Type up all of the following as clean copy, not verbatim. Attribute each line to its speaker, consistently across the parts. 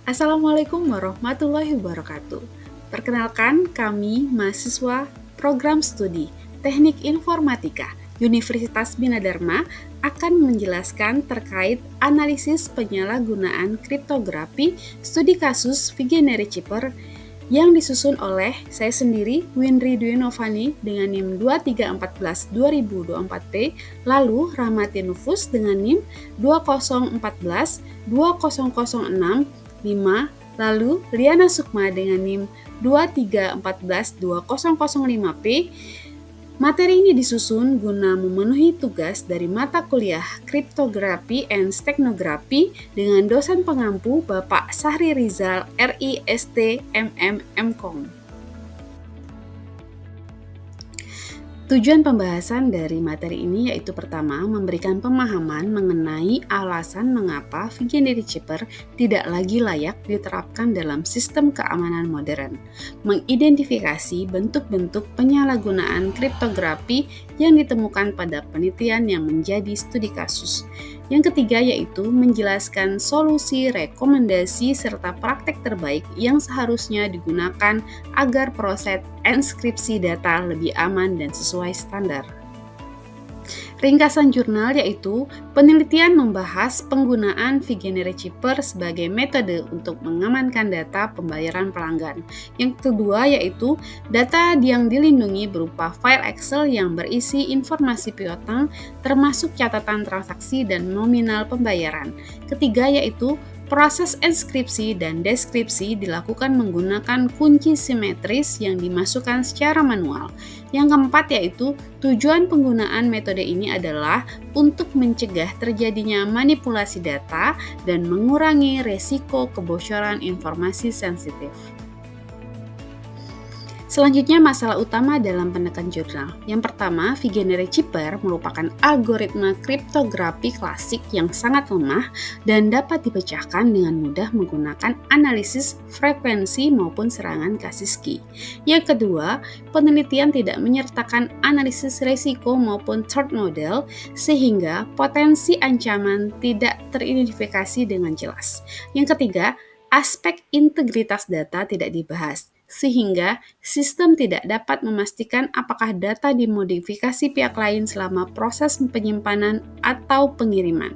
Speaker 1: Assalamualaikum warahmatullahi wabarakatuh. Perkenalkan, kami mahasiswa program studi Teknik Informatika Universitas Bina Dharma akan menjelaskan terkait analisis penyalahgunaan kriptografi studi kasus Vigenere Chipper yang disusun oleh saya sendiri, Winry Dwi Novani dengan NIM 2314-2024P, lalu Rahmati Nufus dengan NIM 2014-2006 5, lalu Liana Sukma dengan NIM 2314-2005P. Materi ini disusun guna memenuhi tugas dari mata kuliah Kriptografi and Steganography dengan dosen pengampu Bapak Sahri Rizal, RIST, MM, MKOM. Tujuan pembahasan dari materi ini yaitu pertama, memberikan pemahaman mengenai alasan mengapa Vigenere Chipper tidak lagi layak diterapkan dalam sistem keamanan modern, mengidentifikasi bentuk-bentuk penyalahgunaan kriptografi yang ditemukan pada penelitian yang menjadi studi kasus. Yang ketiga yaitu menjelaskan solusi, rekomendasi, serta praktek terbaik yang seharusnya digunakan agar proses enskripsi data lebih aman dan sesuai standar. Ringkasan jurnal yaitu penelitian membahas penggunaan Vigenere Chipper sebagai metode untuk mengamankan data pembayaran pelanggan. Yang kedua yaitu data yang dilindungi berupa file Excel yang berisi informasi piutang termasuk catatan transaksi dan nominal pembayaran. Ketiga yaitu proses enskripsi dan deskripsi dilakukan menggunakan kunci simetris yang dimasukkan secara manual. Yang keempat yaitu tujuan penggunaan metode ini adalah untuk mencegah terjadinya manipulasi data dan mengurangi resiko kebocoran informasi sensitif. Selanjutnya, masalah utama dalam penekan jurnal. Yang pertama, Vigenere Chipper merupakan algoritma kriptografi klasik yang sangat lemah dan dapat dipecahkan dengan mudah menggunakan analisis frekuensi maupun serangan Kaspersky. Yang kedua, penelitian tidak menyertakan analisis risiko maupun threat model sehingga potensi ancaman tidak teridentifikasi dengan jelas. Yang ketiga, aspek integritas data tidak dibahas, sehingga sistem tidak dapat memastikan apakah data dimodifikasi pihak lain selama proses penyimpanan atau pengiriman.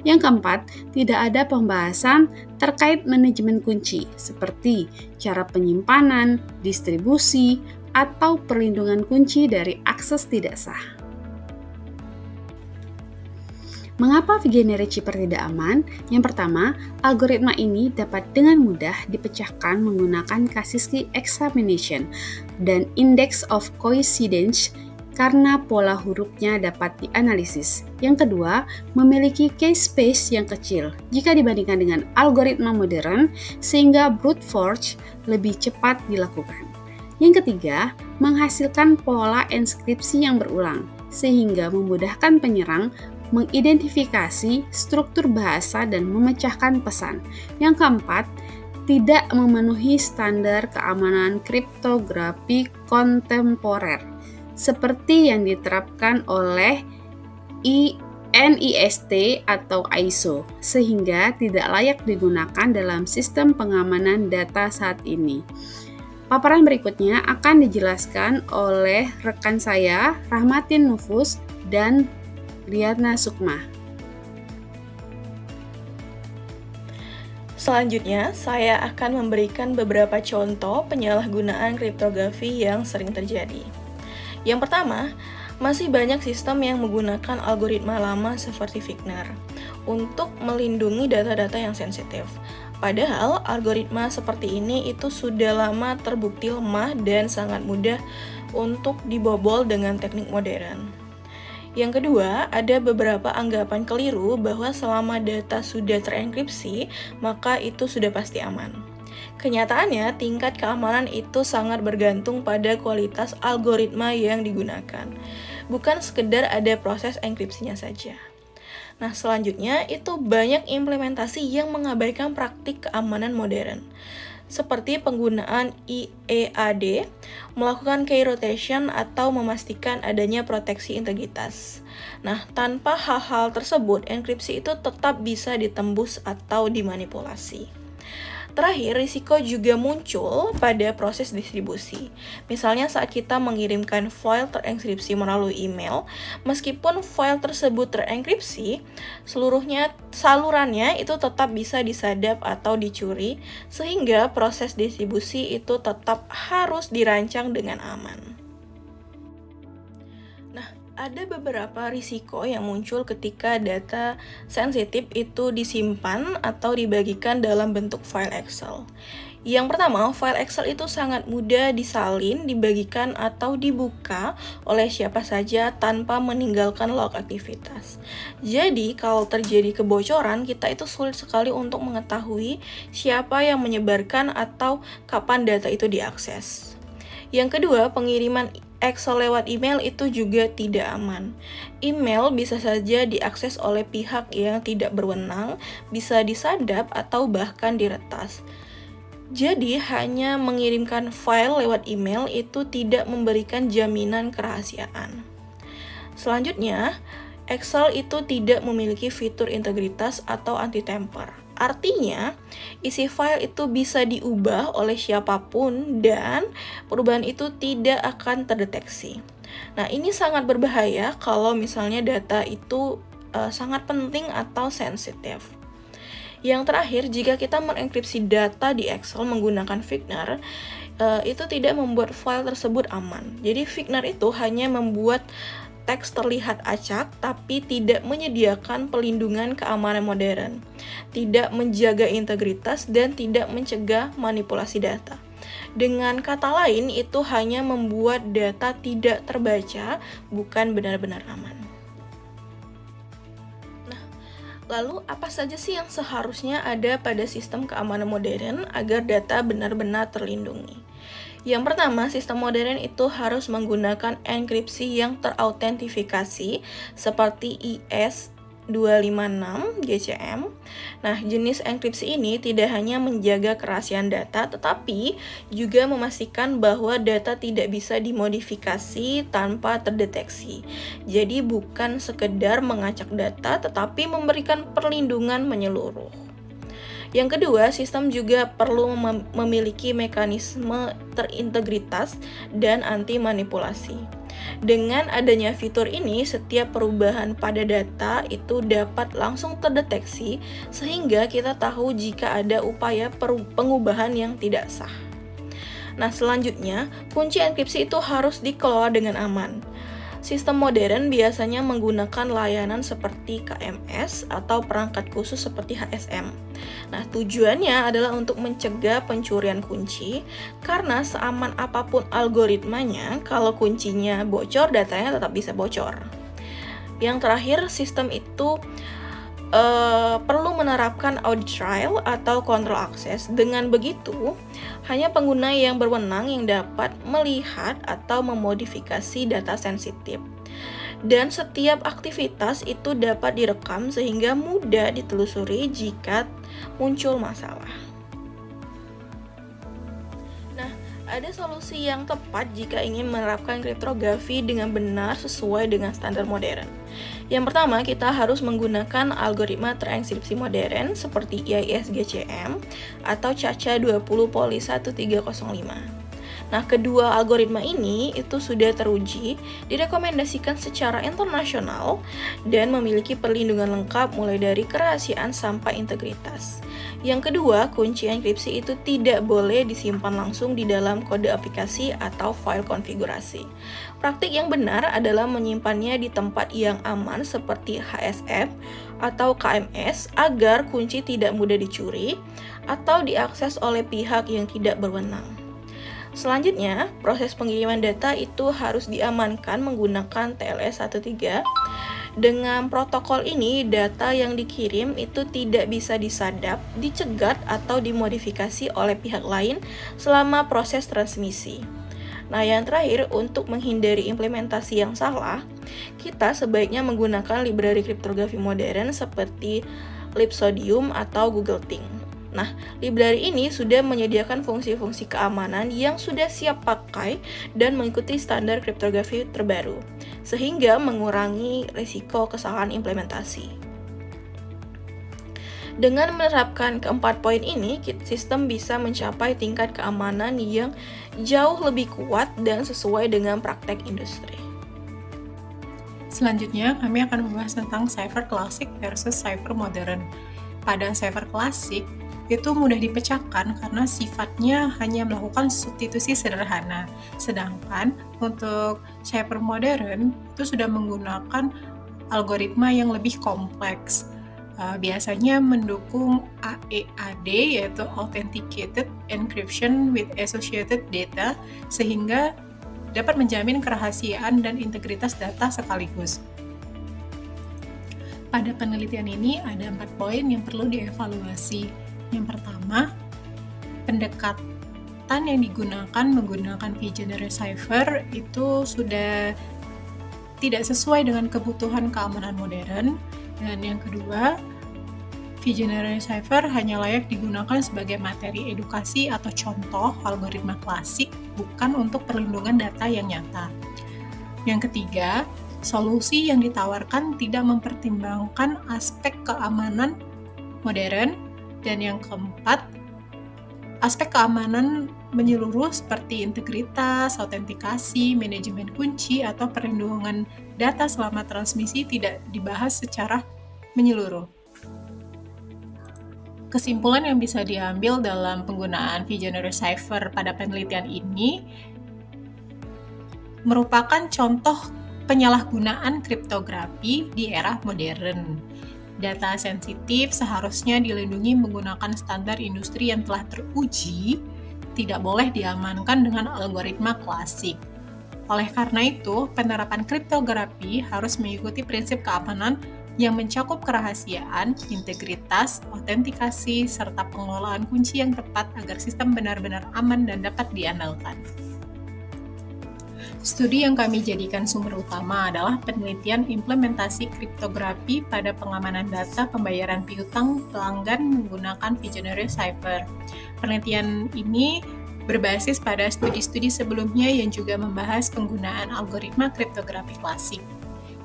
Speaker 1: Yang keempat, tidak ada pembahasan terkait manajemen kunci, seperti cara penyimpanan, distribusi, atau perlindungan kunci dari akses tidak sah. Mengapa Vigenere Chipper tidak aman? Yang pertama, algoritma ini dapat dengan mudah dipecahkan menggunakan Kaspersky Examination dan Index of Coincidence karena pola hurufnya dapat dianalisis. Yang kedua, memiliki cache space yang kecil jika dibandingkan dengan algoritma modern sehingga brute force lebih cepat dilakukan. Yang ketiga, menghasilkan pola enskripsi yang berulang sehingga memudahkan penyerang mengidentifikasi struktur bahasa dan memecahkan pesan. Yang keempat, tidak memenuhi standar keamanan kriptografi kontemporer seperti yang diterapkan oleh NIST atau ISO, sehingga tidak layak digunakan dalam sistem pengamanan data saat ini. Paparan berikutnya akan dijelaskan oleh rekan saya, Rahmatin Nufus dan Liana Sukma.
Speaker 2: Selanjutnya, saya akan memberikan beberapa contoh penyalahgunaan kriptografi yang sering terjadi. Yang pertama, masih banyak sistem yang menggunakan algoritma lama seperti Wigner untuk melindungi data-data yang sensitif. Padahal algoritma seperti ini itu sudah lama terbukti lemah dan sangat mudah untuk dibobol dengan teknik modern. Yang kedua, ada beberapa anggapan keliru bahwa selama data sudah terenkripsi, maka itu sudah pasti aman. Kenyataannya, tingkat keamanan itu sangat bergantung pada kualitas algoritma yang digunakan, bukan sekedar ada proses enkripsinya saja. Nah, selanjutnya itu banyak implementasi yang mengabaikan praktik keamanan modern, seperti penggunaan IEAD, melakukan key rotation atau memastikan adanya proteksi integritas. Nah, tanpa hal-hal tersebut, enkripsi itu tetap bisa ditembus atau dimanipulasi. Terakhir, risiko juga muncul pada proses distribusi. Misalnya saat kita mengirimkan file terenkripsi melalui email, meskipun file tersebut terenkripsi, salurannya itu tetap bisa disadap atau dicuri, sehingga proses distribusi itu tetap harus dirancang dengan aman. Ada beberapa risiko yang muncul ketika data sensitif itu disimpan atau dibagikan dalam bentuk file Excel. Yang pertama, file Excel itu sangat mudah disalin, dibagikan, atau dibuka oleh siapa saja tanpa meninggalkan log aktivitas. Jadi, kalau terjadi kebocoran, kita itu sulit sekali untuk mengetahui siapa yang menyebarkan atau kapan data itu diakses. Yang kedua, pengiriman Excel lewat email itu juga tidak aman. Email bisa saja diakses oleh pihak yang tidak berwenang, bisa disadap atau bahkan diretas. Jadi, hanya mengirimkan file lewat email itu tidak memberikan jaminan kerahasiaan. Selanjutnya, Excel itu tidak memiliki fitur integritas atau anti-tamper. Artinya, isi file itu bisa diubah oleh siapapun dan perubahan itu tidak akan terdeteksi. Nah, ini sangat berbahaya kalau misalnya data itu sangat penting atau sensitif. Yang terakhir, jika kita mengenkripsi data di Excel menggunakan Figner, itu tidak membuat file tersebut aman. Jadi, Figner itu hanya membuat teks terlihat acak, tapi tidak menyediakan pelindungan keamanan modern, tidak menjaga integritas, dan tidak mencegah manipulasi data. Dengan kata lain, itu hanya membuat data tidak terbaca, bukan benar-benar aman. Nah, lalu apa saja sih yang seharusnya ada pada sistem keamanan modern agar data benar-benar terlindungi? Yang pertama, sistem modern itu harus menggunakan enkripsi yang terautentikasi seperti IS-256 GCM. Nah, jenis enkripsi ini tidak hanya menjaga kerahasiaan data, tetapi juga memastikan bahwa data tidak bisa dimodifikasi tanpa terdeteksi. Jadi bukan sekedar mengacak data, tetapi memberikan perlindungan menyeluruh. Yang kedua, sistem juga perlu memiliki mekanisme terintegritas dan anti manipulasi. Dengan adanya fitur ini, setiap perubahan pada data itu dapat langsung terdeteksi sehingga kita tahu jika ada upaya pengubahan yang tidak sah. Nah, selanjutnya, kunci enkripsi itu harus dikelola dengan aman. Sistem modern biasanya menggunakan layanan seperti KMS atau perangkat khusus seperti HSM. Nah, tujuannya adalah untuk mencegah pencurian kunci, karena seaman apapun algoritmanya, kalau kuncinya bocor, datanya tetap bisa bocor. Yang terakhir, sistem itu perlu menerapkan audit trail atau kontrol akses. Dengan begitu, hanya pengguna yang berwenang yang dapat melihat atau memodifikasi data sensitif. Dan setiap aktivitas itu dapat direkam sehingga mudah ditelusuri jika muncul masalah. Nah, ada solusi yang tepat jika ingin menerapkan kriptografi dengan benar sesuai dengan standar modern. Yang pertama, kita harus menggunakan algoritma terenkripsi modern seperti IIS-GCM atau CACA20 Poly 1305. Nah, kedua algoritma ini itu sudah teruji, direkomendasikan secara internasional, dan memiliki perlindungan lengkap mulai dari kerahasiaan sampai integritas. Yang kedua, kunci enkripsi itu tidak boleh disimpan langsung di dalam kode aplikasi atau file konfigurasi. Praktik yang benar adalah menyimpannya di tempat yang aman seperti HSF atau KMS agar kunci tidak mudah dicuri atau diakses oleh pihak yang tidak berwenang. Selanjutnya, proses pengiriman data itu harus diamankan menggunakan TLS13. Dengan protokol ini, data yang dikirim itu tidak bisa disadap, dicegat, atau dimodifikasi oleh pihak lain selama proses transmisi. Nah, yang terakhir, untuk menghindari implementasi yang salah, kita sebaiknya menggunakan library kriptografi modern seperti Lipsodium atau Google Think. Nah, library ini sudah menyediakan fungsi-fungsi keamanan yang sudah siap pakai dan mengikuti standar kriptografi terbaru, sehingga mengurangi risiko kesalahan implementasi. Dengan menerapkan keempat poin ini, sistem bisa mencapai tingkat keamanan yang jauh lebih kuat dan sesuai dengan praktek industri.
Speaker 3: Selanjutnya, kami akan membahas tentang cipher klasik versus cipher modern. Pada cipher klasik, itu mudah dipecahkan karena sifatnya hanya melakukan substitusi sederhana. Sedangkan untuk cipher modern itu sudah menggunakan algoritma yang lebih kompleks. Biasanya mendukung AEAD, yaitu Authenticated Encryption with Associated Data, sehingga dapat menjamin kerahasiaan dan integritas data sekaligus. Pada penelitian ini ada 4 poin yang perlu dievaluasi. Yang pertama, pendekatan yang digunakan menggunakan V-Generate Cipher itu sudah tidak sesuai dengan kebutuhan keamanan modern. Dan yang kedua, V-Generate Cipher hanya layak digunakan sebagai materi edukasi atau contoh algoritma klasik, bukan untuk perlindungan data yang nyata. Yang ketiga, solusi yang ditawarkan tidak mempertimbangkan aspek keamanan modern. Dan yang keempat, aspek keamanan menyeluruh seperti integritas, autentikasi, manajemen kunci, atau perlindungan data selama transmisi tidak dibahas secara menyeluruh. Kesimpulan yang bisa diambil dalam penggunaan V-Generate Cipher pada penelitian ini merupakan contoh penyalahgunaan kriptografi di era modern. Data sensitif seharusnya dilindungi menggunakan standar industri yang telah teruji, tidak boleh diamankan dengan algoritma klasik. Oleh karena itu, penerapan kriptografi harus mengikuti prinsip keamanan yang mencakup kerahasiaan, integritas, autentikasi, serta pengelolaan kunci yang tepat agar sistem benar-benar aman dan dapat diandalkan. Studi yang kami jadikan sumber utama adalah penelitian implementasi kriptografi pada pengamanan data pembayaran piutang pelanggan menggunakan V-Generate Cipher. Penelitian ini berbasis pada studi-studi sebelumnya yang juga membahas penggunaan algoritma kriptografi klasik.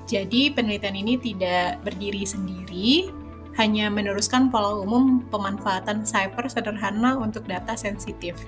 Speaker 3: Jadi, penelitian ini tidak berdiri sendiri, hanya meneruskan pola umum pemanfaatan cipher sederhana untuk data sensitif.